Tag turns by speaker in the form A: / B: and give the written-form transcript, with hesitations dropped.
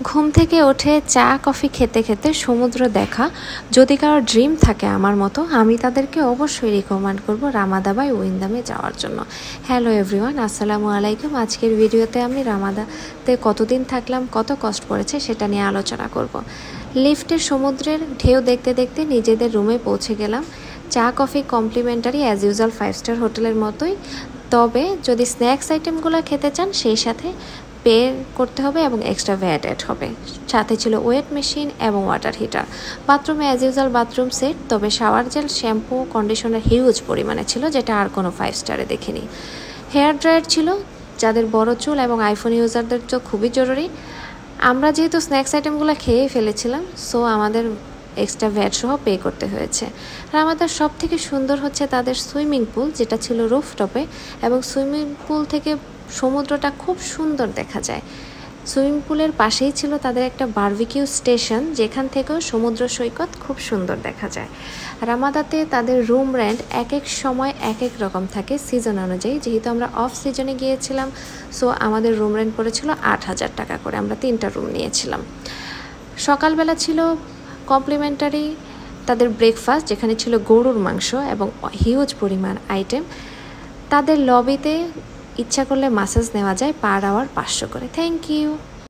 A: ঘুম থেকে উঠে চা কফি খেতে খেতে সমুদ্র দেখা যদি কারোর ড্রিম থাকে আমার মতো, আমি তাদেরকে অবশ্যই রিকমেন্ড করব রামাদা বাই উইন্দামে যাওয়ার জন্য। হ্যালো এভরিওয়ান, আসসালামু আলাইকুম। আজকের ভিডিওতে আমি রামাদাতে কতদিন থাকলাম, কত কষ্ট পড়েছে সেটা নিয়ে আলোচনা করব। লিফটের সমুদ্রের ঢেউ দেখতে দেখতে নিজেদের রুমে পৌঁছে গেলাম। চা coffee complimentary as usual 5 star হোটেলের মতোই, তবে যদি স্ন্যাক্স আইটেমগুলো খেতে চান সেই সাথে পে করতে হবে এবং এক্সট্রা ভ্যাট অ্যাড হবে। সাথে ছিল ওয়েট মেশিন এবং ওয়াটার হিটার। বাথরুমে অ্যাজ ইউজুয়াল বাথরুম সেট, তবে shower gel, shampoo, conditioner huge পরিমাণে ছিল, যেটা আর কোনো 5 স্টারে দেখিনি। হেয়ার ড্রায়ার ছিল, যাদের বড় চুল এবং আইফোন ইউজারদের তো খুবই জরুরি। আমরা যেহেতু স্ন্যাক্স আইটেমগুলো খেয়েই ফেলেছিলাম, সো আমাদের এক্সট্রা ভ্যাট সহ পে করতে হয়েছে। আর আমাদের সব থেকে সুন্দর হচ্ছে তাদের সুইমিং পুল, যেটা ছিল রুফটপে, এবং সুইমিং পুল থেকে সমুদ্রটা খুব সুন্দর দেখা যায়। সুইমিং পুলের পাশেই ছিল তাদের একটা বারবিকিউ স্টেশন, যেখান থেকেও সমুদ্র সৈকত খুব সুন্দর দেখা যায়। রামাদাতে তাদের রুম রেন্ট এক এক সময় এক এক রকম থাকে সিজন অনুযায়ী। যেহেতু আমরা অফ সিজনে গিয়েছিলাম, সো আমাদের রুম রেন্ট পড়েছিল 8,000 টাকা করে। আমরা 3টা রুম নিয়েছিলাম। সকালবেলা ছিল কমপ্লিমেন্টারি তাদের ব্রেকফাস্ট, যেখানে ছিল গরুর মাংস এবং হিউজ পরিমাণ আইটেম। তাদের লবিতে ইচ্ছা করলে মাসাজ নেওয়া যায়, পার আওয়ার 500 করে। Thank you.